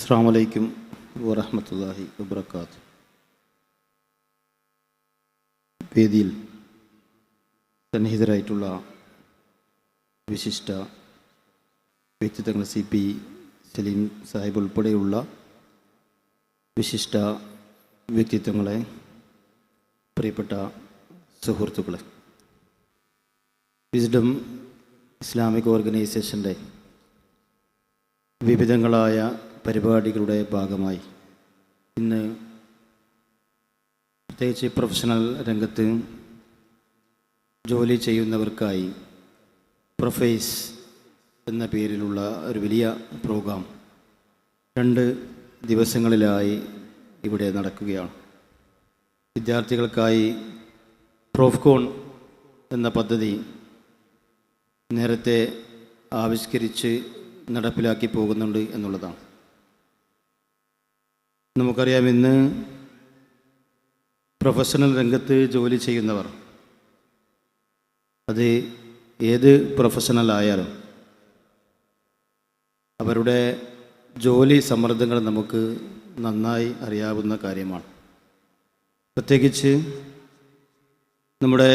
അസ്സലാമു അലൈക്കും വറഹ്മത്തുള്ളാഹി വബറകാതുഹു. വേദിയിൽ സന്നിഹിതരായിട്ടുള്ള വിശിഷ്ട വ്യക്തിത്വങ്ങൾ CP സലീം സാഹിബ് ഉൾപ്പെടെയുള്ള വിശിഷ്ട വ്യക്തിത്വങ്ങളെ, പ്രിയപ്പെട്ട സുഹൃത്തുക്കളെ, വിസ്ഡം ഇസ്ലാമിക് ഓർഗനൈസേഷൻ്റെ വിവിധങ്ങളായ പരിപാടികളുടെ ഭാഗമായി ഇന്ന് പ്രത്യേകിച്ച് പ്രൊഫഷണൽ രംഗത്ത് ജോലി ചെയ്യുന്നവർക്കായി പ്രൊഫൈസ് എന്ന പേരിലുള്ള ഒരു വലിയ പ്രോഗ്രാം 2 ദിവസങ്ങളിലായി ഇവിടെ നടക്കുകയാണ്. വിദ്യാർത്ഥികൾക്കായി പ്രോഫ്കോൺ എന്ന പദ്ധതി നേരത്തെ ആവിഷ്കരിച്ച് നടപ്പിലാക്കി പോകുന്നുണ്ട് എന്നുള്ളതാണ്. നമുക്കറിയാം, ഇന്ന് പ്രൊഫഷണൽ രംഗത്ത് ജോലി ചെയ്യുന്നവർ, അത് ഏത് പ്രൊഫഷണലായാലും, അവരുടെ ജോലി സമ്മർദ്ദങ്ങൾ നമുക്ക് നന്നായി അറിയാവുന്ന കാര്യമാണ്. പ്രത്യേകിച്ച് നമ്മുടെ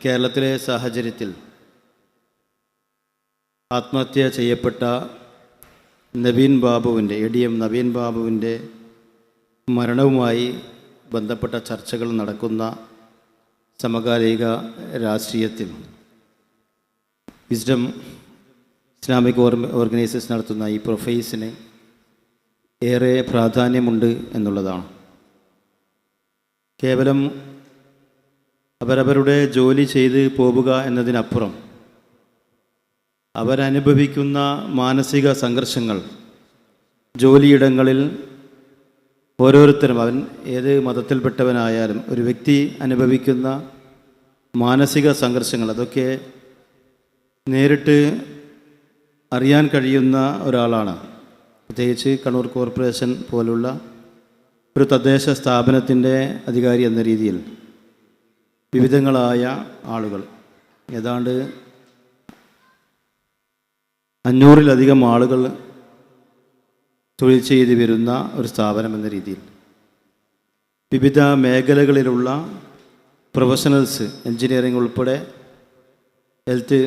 കേരളത്തിലെ സാഹചര്യത്തിൽ ആത്മഹത്യ ചെയ്യപ്പെട്ട നവീൻ ബാബുവിൻ്റെ ADM നവീൻ ബാബുവിൻ്റെ മരണവുമായി ബന്ധപ്പെട്ട ചർച്ചകൾ നടക്കുന്ന സമകാലിക രാഷ്ട്രീയത്തിൽ വിസ്ഡം ഇസ്ലാമിക് ഓർഗനൈസേഷൻ നടത്തുന്ന ഈ പ്രൊഫൈസിന് ഏറെ പ്രാധാന്യമുണ്ട് എന്നുള്ളതാണ്. കേവലം അവരവരുടെ ജോലി ചെയ്ത് പോവുക എന്നതിനപ്പുറം അവരനുഭവിക്കുന്ന മാനസിക സംഘർഷങ്ങൾ, ജോലിയിടങ്ങളിൽ ഓരോരുത്തരും, അവൻ ഏത് മതത്തിൽപ്പെട്ടവനായാലും, ഒരു വ്യക്തി അനുഭവിക്കുന്ന മാനസിക സംഘർഷങ്ങൾ, അതൊക്കെ നേരിട്ട് അറിയാൻ കഴിയുന്ന ഒരാളാണ്. പ്രത്യേകിച്ച് കണ്ണൂർ കോർപ്പറേഷൻ പോലുള്ള ഒരു തദ്ദേശ സ്ഥാപനത്തിൻ്റെ അധികാരി എന്ന രീതിയിൽ വിവിധങ്ങളായ ആളുകൾ, ഏതാണ്ട് 500-ലധികം ആളുകൾ തൊഴിൽ ചെയ്ത് വരുന്ന ഒരു സ്ഥാപനം എന്ന രീതിയിൽ വിവിധ മേഖലകളിലുള്ള പ്രൊഫഷണൽസ്, എൻജിനീയറിംഗ് ഉൾപ്പെടെ, ഹെൽത്ത്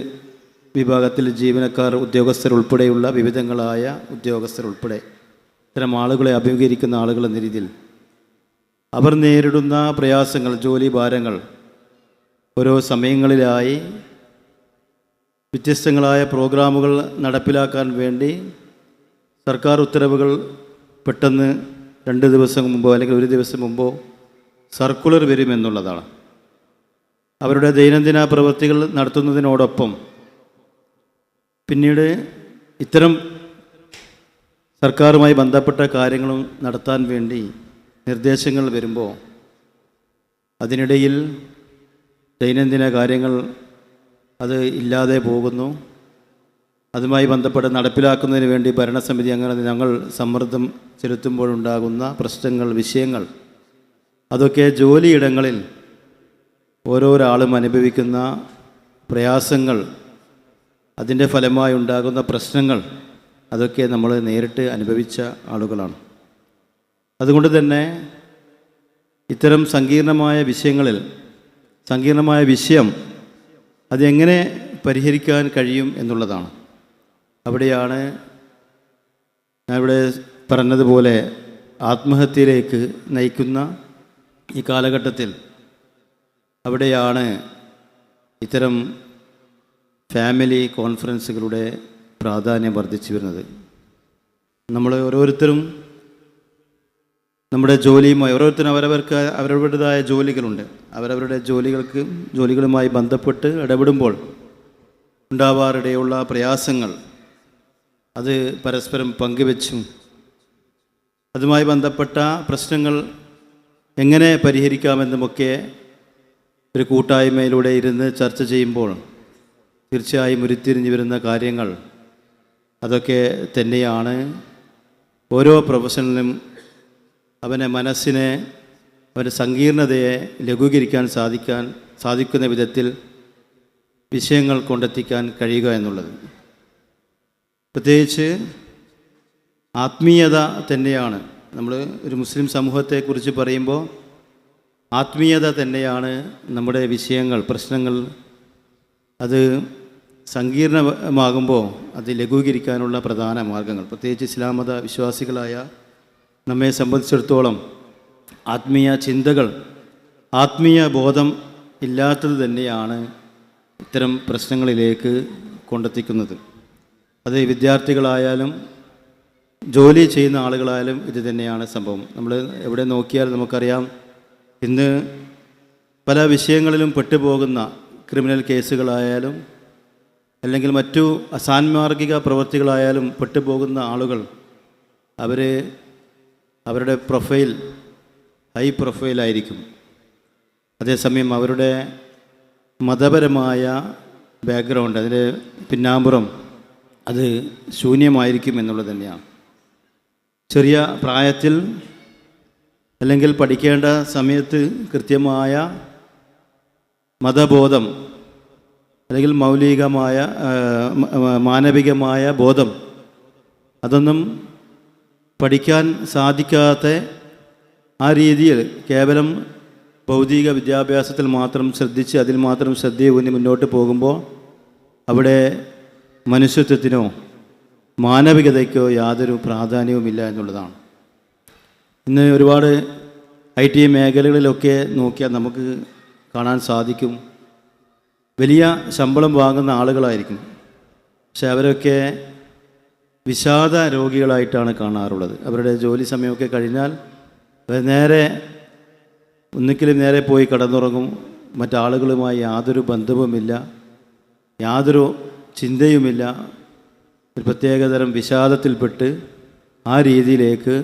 വിഭാഗത്തിൽ ജീവനക്കാർ, ഉദ്യോഗസ്ഥരുൾപ്പെടെയുള്ള വിവിധങ്ങളായ ഉദ്യോഗസ്ഥരുൾപ്പെടെ ഇത്തരം ആളുകളെ അഭിമുഖീകരിക്കുന്ന ആളുകൾ എന്ന രീതിയിൽ അവർ നേരിടുന്ന പ്രയാസങ്ങൾ, ജോലി ഭാരങ്ങൾ ഓരോ സമയങ്ങളിലായി വ്യത്യസ്തങ്ങളായ പ്രോഗ്രാമുകൾ നടപ്പിലാക്കാൻ വേണ്ടി സർക്കാർ ഉത്തരവുകൾ പെട്ടെന്ന് 2 ദിവസം മുമ്പോ അല്ലെങ്കിൽ 1 ദിവസം മുമ്പോ സർക്കുലർ വരുമെന്നുള്ളതാണ്. അവരുടെ ദൈനംദിന പ്രവൃത്തികൾ നടത്തുന്നതിനോടൊപ്പം പിന്നീട് ഇത്തരം സർക്കാരുമായി ബന്ധപ്പെട്ട കാര്യങ്ങളും നടത്താൻ വേണ്ടി നിർദ്ദേശങ്ങൾ വരുമ്പോൾ അതിനിടയിൽ ദൈനംദിന കാര്യങ്ങൾ അത് ഇല്ലാതെ പോകുന്നു. അതുമായി ബന്ധപ്പെട്ട് നടപ്പിലാക്കുന്നതിന് വേണ്ടി ഭരണസമിതി അങ്ങനെ ഞങ്ങൾ സമ്മർദ്ദം ചെലുത്തുമ്പോഴുണ്ടാകുന്ന പ്രശ്നങ്ങൾ, വിഷയങ്ങൾ, അതൊക്കെ ജോലിയിടങ്ങളിൽ ഓരോരാളും അനുഭവിക്കുന്ന പ്രയാസങ്ങൾ, അതിൻ്റെ ഫലമായി ഉണ്ടാകുന്ന പ്രശ്നങ്ങൾ, അതൊക്കെ നമ്മൾ നേരിട്ട് അനുഭവിച്ച ആളുകളാണ്. അതുകൊണ്ട് തന്നെ ഇത്തരം സങ്കീർണമായ വിഷയങ്ങളിൽ, സങ്കീർണമായ വിഷയം അതെങ്ങനെ പരിഹരിക്കാൻ കഴിയും എന്നുള്ളതാണ്. അവിടെയാണ് ഞാൻ ഇവിടെ പറഞ്ഞതുപോലെ ആത്മഹത്യയിലേക്ക് നയിക്കുന്ന ഈ കാലഘട്ടത്തിൽ അവിടെയാണ് ഇത്തരം ഫാമിലി കോൺഫറൻസുകളുടെ പ്രാധാന്യം വർദ്ധിച്ചു വരുന്നത്. നമ്മൾ ഓരോരുത്തരും നമ്മുടെ ജോലിയുമായി, ഓരോരുത്തരും അവരവരുടേതായ ജോലികളുണ്ട്. അവരവരുടെ ജോലികളുമായി ബന്ധപ്പെട്ട് ഇടപെടുമ്പോൾ ഉണ്ടാവാറിടയുള്ള പ്രയാസങ്ങൾ അത് പരസ്പരം പങ്കുവെച്ചും അതുമായി ബന്ധപ്പെട്ട പ്രശ്നങ്ങൾ എങ്ങനെ പരിഹരിക്കാമെന്നുമൊക്കെ ഒരു കൂട്ടായ്മയിലൂടെ ഇരുന്ന് ചർച്ച ചെയ്യുമ്പോൾ തീർച്ചയായും ഉരുത്തിരിഞ്ഞു വരുന്ന കാര്യങ്ങൾ അതൊക്കെ തന്നെയാണ് ഓരോ പ്രൊഫഷണലും അവൻ്റെ മനസ്സിനെ, അവൻ്റെ സങ്കീർണതയെ ലഘൂകരിക്കാൻ സാധിക്കുന്ന വിധത്തിൽ വിഷയങ്ങൾ കൊണ്ടെത്തിക്കാൻ കഴിയുക എന്നുള്ളത്. പ്രത്യേകിച്ച് ആത്മീയത തന്നെയാണ്. നമ്മൾ ഒരു മുസ്ലിം സമൂഹത്തെക്കുറിച്ച് പറയുമ്പോൾ ആത്മീയത തന്നെയാണ് നമ്മുടെ വിഷയങ്ങൾ, പ്രശ്നങ്ങൾ. അത് സങ്കീർണമാകുമ്പോൾ അത് ലഘൂകരിക്കാനുള്ള പ്രധാന മാർഗങ്ങൾ. പ്രത്യേകിച്ച് ഇസ്ലാം മത വിശ്വാസികളായ നമ്മെ സംബന്ധിച്ചിടത്തോളം ആത്മീയ ചിന്തകൾ, ആത്മീയ ബോധം ഇല്ലാത്തത് തന്നെയാണ് ഇത്തരം പ്രശ്നങ്ങളിലേക്ക് കൊണ്ടെത്തിക്കുന്നത്. അത് വിദ്യാർത്ഥികളായാലും ജോലി ചെയ്യുന്ന ആളുകളായാലും ഇത് തന്നെയാണ് സംഭവം. നമ്മൾ എവിടെ നോക്കിയാൽ നമുക്കറിയാം, ഇന്ന് പല വിഷയങ്ങളിലും പെട്ടുപോകുന്ന ക്രിമിനൽ കേസുകളായാലും അല്ലെങ്കിൽ മറ്റു അസാൻമാർഗിക പ്രവൃത്തികളായാലും പെട്ടുപോകുന്ന ആളുകൾ അവരുടെ പ്രൊഫൈൽ ഹൈ പ്രൊഫൈലായിരിക്കും. അതേസമയം അവരുടെ മതപരമായ ബാക്ക്ഗ്രൗണ്ട്, അതിൻ്റെ പിന്നാമ്പുറം അത് ശൂന്യമായിരിക്കും എന്നുള്ളത് തന്നെയാണ്. ചെറിയ പ്രായത്തിൽ അല്ലെങ്കിൽ പഠിക്കേണ്ട സമയത്ത് കൃത്യമായ മതബോധം അല്ലെങ്കിൽ മൗലികമായ മാനവികമായ ബോധം അതൊന്നും പഠിക്കാൻ സാധിക്കാത്ത ആ രീതിയിൽ കേവലം ഭൗതിക വിദ്യാഭ്യാസത്തിൽ മാത്രം ശ്രദ്ധിച്ച് അതിൽ മാത്രം ശ്രദ്ധയൂന്നി മുന്നോട്ട് പോകുമ്പോൾ അവിടെ മനുഷ്യത്വത്തിനോ മാനവികതയ്ക്കോ യാതൊരു പ്രാധാന്യവുമില്ല എന്നുള്ളതാണ്. ഇന്ന് ഒരുപാട് IT മേഖലകളിലൊക്കെ നോക്കിയാൽ നമുക്ക് കാണാൻ സാധിക്കും, വലിയ ശമ്പളം വാങ്ങുന്ന ആളുകളായിരിക്കും, പക്ഷെ അവരൊക്കെ വിഷാദ രോഗികളായിട്ടാണ് കാണാറുള്ളത്. അവരുടെ ജോലി സമയമൊക്കെ കഴിഞ്ഞാൽ ഒന്നിക്കലും നേരെ പോയി കിടന്നുറങ്ങും. മറ്റാളുകളുമായി യാതൊരു ബന്ധവുമില്ല, യാതൊരു ചിന്തയുമില്ല. ഒരു പ്രത്യേകതരം വിഷാദത്തിൽപ്പെട്ട് ആ രീതിയിലേക്ക്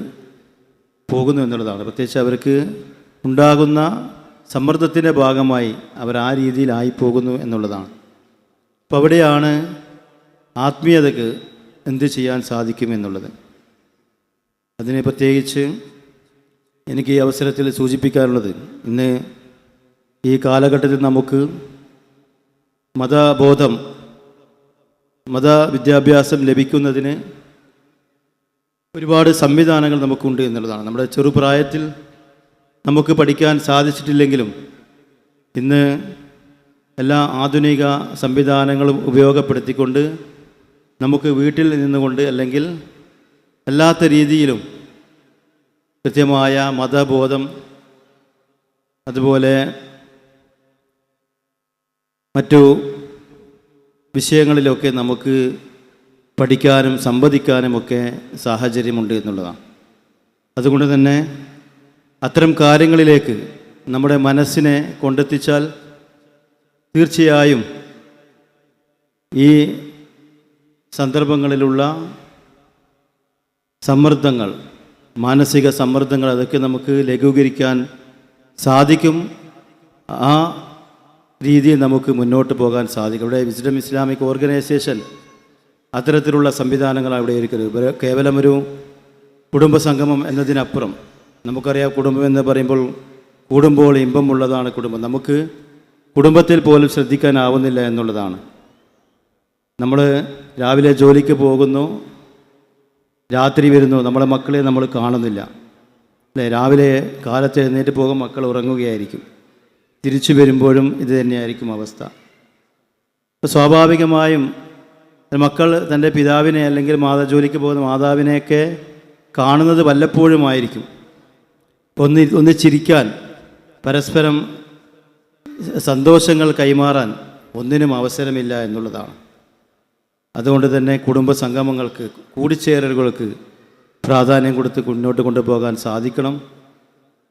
പോകുന്നു എന്നുള്ളതാണ്. പ്രത്യേകിച്ച് അവർക്ക് ഉണ്ടാകുന്ന സമ്മർദ്ദത്തിൻ്റെ ഭാഗമായി അവർ ആ രീതിയിലായി പോകുന്നു എന്നുള്ളതാണ്. അപ്പോൾ അവിടെയാണ് ആത്മീയതയ്ക്ക് എന്ത് ചെയ്യാൻ സാധിക്കും എന്നുള്ളത്. അതിനെ പ്രത്യേകിച്ച് എനിക്ക് ഈ അവസരത്തിൽ സൂചിപ്പിക്കാനുള്ളത്, ഇന്ന് ഈ കാലഘട്ടത്തിൽ നമുക്ക് മതബോധം, മതവിദ്യാഭ്യാസം ലഭിക്കുന്നതിന് ഒരുപാട് സംവിധാനങ്ങൾ നമുക്കുണ്ട് എന്നുള്ളതാണ്. നമ്മുടെ ചെറുപ്രായത്തിൽ നമുക്ക് പഠിക്കാൻ സാധിച്ചിട്ടില്ലെങ്കിലും ഇന്ന് എല്ലാ ആധുനിക സംവിധാനങ്ങളും ഉപയോഗപ്പെടുത്തിക്കൊണ്ട് നമുക്ക് വീട്ടിൽ നിന്നുകൊണ്ട് അല്ലെങ്കിൽ അല്ലാത്ത രീതിയിലും കൃത്യമായ മതബോധം, അതുപോലെ മറ്റു വിഷയങ്ങളിലൊക്കെ നമുക്ക് പഠിക്കാനും സംവദിക്കാനുമൊക്കെ സാഹചര്യമുണ്ട് എന്നുള്ളതാണ്. അതുകൊണ്ട് തന്നെ അത്തരം കാര്യങ്ങളിലേക്ക് നമ്മുടെ മനസ്സിനെ കൊണ്ടെത്തിച്ചാൽ തീർച്ചയായും ഈ സന്ദർഭങ്ങളിലുള്ള സമ്മർദ്ദങ്ങൾ, മാനസിക സമ്മർദ്ദങ്ങൾ, അതൊക്കെ നമുക്ക് ലഘൂകരിക്കാൻ സാധിക്കും. ആ രീതിയിൽ നമുക്ക് മുന്നോട്ട് പോകാൻ സാധിക്കും. ഇവിടെ വിസ്ഡം ഇസ്ലാമിക് ഓർഗനൈസേഷൻ അത്തരത്തിലുള്ള സംവിധാനങ്ങൾ അവിടെ ഇരിക്കുന്നത്. കേവലം ഒരു കുടുംബസംഗമം എന്നതിനപ്പുറം നമുക്കറിയാം, കുടുംബം എന്ന് പറയുമ്പോൾ കൂടുമ്പോൾ ഇമ്പമുള്ളതാണ് കുടുംബം. നമുക്ക് കുടുംബത്തിൽ പോലും ശ്രദ്ധിക്കാനാവുന്നില്ല എന്നുള്ളതാണ്. നമ്മൾ രാവിലെ ജോലിക്ക് പോകുന്നു, രാത്രി വരുന്നു, നമ്മളെ മക്കളെ നമ്മൾ കാണുന്നില്ല അല്ലേ? രാവിലെ കാലത്ത് എഴുന്നേറ്റ് പോകും, മക്കൾ ഉറങ്ങുകയായിരിക്കും. തിരിച്ചു വരുമ്പോഴും ഇത് തന്നെയായിരിക്കും അവസ്ഥ. അപ്പോൾ സ്വാഭാവികമായും മക്കൾ തൻ്റെ പിതാവിനെ അല്ലെങ്കിൽ ജോലിക്ക് പോകുന്ന മാതാവിനെയൊക്കെ കാണുന്നത് വല്ലപ്പോഴുമായിരിക്കും. ഒന്ന് ചിരിക്കാൻ, പരസ്പരം സന്തോഷങ്ങൾ കൈമാറാൻ ഒന്നിനും അവസരമില്ല എന്നുള്ളതാണ്. അതുകൊണ്ട് തന്നെ കുടുംബ സംഗമങ്ങൾക്ക്, കൂടിച്ചേരലുകൾക്ക് പ്രാധാന്യം കൊടുത്ത് മുന്നോട്ട് കൊണ്ടുപോകാൻ സാധിക്കണം.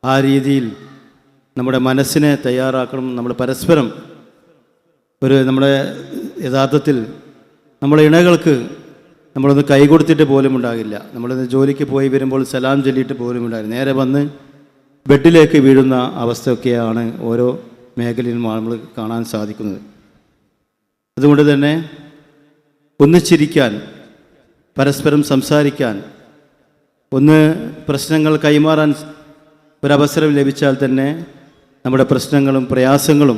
ആ രീതിയിൽ നമ്മുടെ മനസ്സിനെ തയ്യാറാക്കണം. നമ്മൾ പരസ്പരം നമ്മുടെ യഥാർത്ഥത്തിൽ നമ്മുടെ ഇണകൾക്ക് നമ്മളൊന്ന് കൈ കൊടുത്തിട്ട് പോലും ഉണ്ടാകില്ല. നമ്മളൊന്ന് ജോലിക്ക് പോയി വരുമ്പോൾ സലാം ചൊല്ലിയിട്ട് പോലും ഉണ്ടാകില്ല. നേരെ വന്ന് ബെഡിലേക്ക് വീഴുന്ന അവസ്ഥയൊക്കെയാണ് ഓരോ മേഖലയിലും നമ്മൾ കാണാൻ സാധിക്കുന്നത്. അതുകൊണ്ട് തന്നെ ഒന്നിച്ചിരിക്കാൻ, പരസ്പരം സംസാരിക്കാൻ, ഒന്ന് പ്രശ്നങ്ങൾ കൈമാറാൻ ഒരവസരം ലഭിച്ചാൽ തന്നെ നമ്മുടെ പ്രശ്നങ്ങളും പ്രയാസങ്ങളും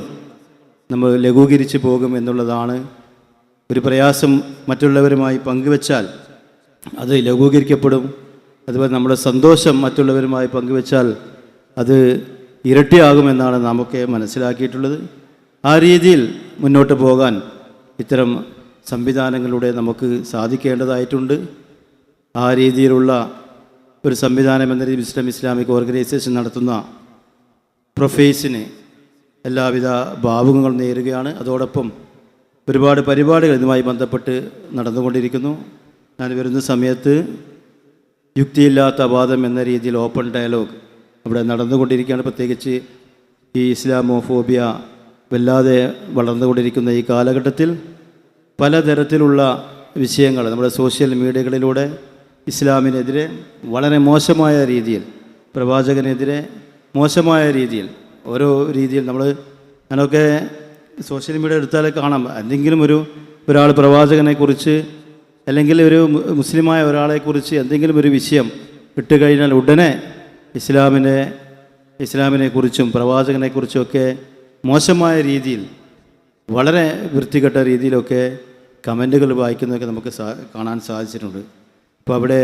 നമ്മൾ ലഘൂകരിച്ച് പോകും എന്നുള്ളതാണ്. ഒരു പ്രയാസം മറ്റുള്ളവരുമായി പങ്കുവച്ചാൽ അത് ലഘൂകരിക്കപ്പെടും. അതുപോലെ നമ്മുടെ സന്തോഷം മറ്റുള്ളവരുമായി പങ്കുവെച്ചാൽ അത് ഇരട്ടിയാകുമെന്നാണ് നാമൊക്കെ മനസ്സിലാക്കിയിട്ടുള്ളത്. ആ രീതിയിൽ മുന്നോട്ട് പോകാൻ ഇത്തരം സംവിധാനങ്ങളിലൂടെ നമുക്ക് സാധിക്കേണ്ടതായിട്ടുണ്ട്. ആ രീതിയിലുള്ള ഒരു സംവിധാനം എന്ന രീതിയിൽ വിസ്ഡം ഇസ്ലാമിക് ഓർഗനൈസേഷൻ നടത്തുന്ന പ്രൊഫേസിന് എല്ലാവിധ ഭാവുകങ്ങൾ നേരുകയാണ്. അതോടൊപ്പം ഒരുപാട് പരിപാടികൾ ഇതുമായി ബന്ധപ്പെട്ട് നടന്നുകൊണ്ടിരിക്കുന്നു. ഞാൻ വരുന്ന സമയത്ത് യുക്തിയില്ലാത്ത വാദം എന്ന രീതിയിൽ ഓപ്പൺ ഡയലോഗ് അവിടെ നടന്നുകൊണ്ടിരിക്കുകയാണ്. പ്രത്യേകിച്ച് ഈ ഇസ്ലാമോഫോബിയ വല്ലാതെ വളർന്നുകൊണ്ടിരിക്കുന്ന ഈ കാലഘട്ടത്തിൽ പലതരത്തിലുള്ള വിഷയങ്ങൾ നമ്മുടെ സോഷ്യൽ മീഡിയകളിലൂടെ ഇസ്ലാമിനെതിരെ വളരെ മോശമായ രീതിയിൽ, പ്രവാചകനെതിരെ മോശമായ രീതിയിൽ, ഓരോ രീതിയിൽ ഞാനൊക്കെ സോഷ്യൽ മീഡിയ എടുത്താലേ കാണാം, എന്തെങ്കിലും ഒരാൾ പ്രവാചകനെക്കുറിച്ച് അല്ലെങ്കിൽ ഒരു മുസ്ലിമായ ഒരാളെക്കുറിച്ച് എന്തെങ്കിലും ഒരു വിഷയം ഇട്ട് കഴിഞ്ഞാൽ ഉടനെ ഇസ്ലാമിനെക്കുറിച്ചും പ്രവാചകനെക്കുറിച്ചുമൊക്കെ മോശമായ രീതിയിൽ, വളരെ വൃത്തികെട്ട രീതിയിലൊക്കെ കമൻറ്റുകൾ വായിക്കുന്നതൊക്കെ നമുക്ക് കാണാൻ സാധിച്ചിട്ടുണ്ട്. അപ്പോൾ അവിടെ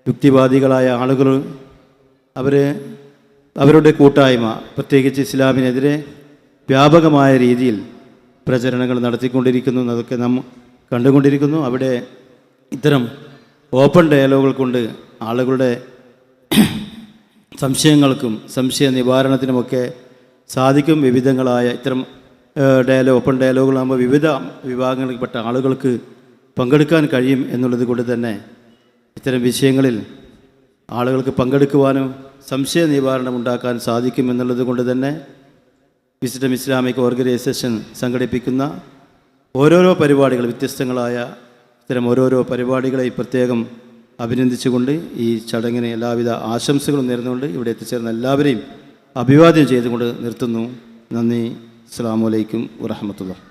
യുക്തിവാദികളായ ആളുകൾ അവരുടെ കൂട്ടായ്മ പ്രത്യേകിച്ച് ഇസ്ലാമിനെതിരെ വ്യാപകമായ രീതിയിൽ പ്രചരണങ്ങൾ നടത്തിക്കൊണ്ടിരിക്കുന്നു എന്നതൊക്കെ നാം കണ്ടുകൊണ്ടിരിക്കുന്നു. അവിടെ ഇത്തരം ഓപ്പൺ ഡയലോഗുകൾ കൊണ്ട് ആളുകളുടെ സംശയങ്ങൾക്കും സംശയ നിവാരണത്തിനുമൊക്കെ സാധിക്കും. വിവിധങ്ങളായ ഇത്തരം ഓപ്പൺ ഡയലോഗുകളാകുമ്പോൾ വിവിധ വിഭാഗങ്ങളിൽപ്പെട്ട ആളുകൾക്ക് പങ്കെടുക്കാൻ കഴിയും എന്നുള്ളത് കൊണ്ട് തന്നെ ഇത്തരം വിഷയങ്ങളിൽ ആളുകൾക്ക് പങ്കെടുക്കുവാനും സംശയ നിവാരണം ഉണ്ടാക്കാൻ സാധിക്കും എന്നുള്ളത് കൊണ്ട് തന്നെ വിസ്ഡം ഇസ്ലാമിക് ഓർഗനൈസേഷൻ സംഘടിപ്പിക്കുന്ന ഓരോരോ പരിപാടികൾ, വ്യത്യസ്തങ്ങളായ ഇത്തരം ഓരോരോ പരിപാടികളെ പ്രത്യേകം അഭിനന്ദിച്ചുകൊണ്ട് ഈ ചടങ്ങിന് എല്ലാവിധ ആശംസകളും നേർന്നുകൊണ്ട് ഇവിടെ എത്തിച്ചേർന്ന എല്ലാവരെയും അഭിവാദ്യം ചെയ്തുകൊണ്ട് നിർത്തുന്നു. നന്ദി. അസ്സലാമു അലൈക്കും വറഹ്മത്തുള്ളാഹി.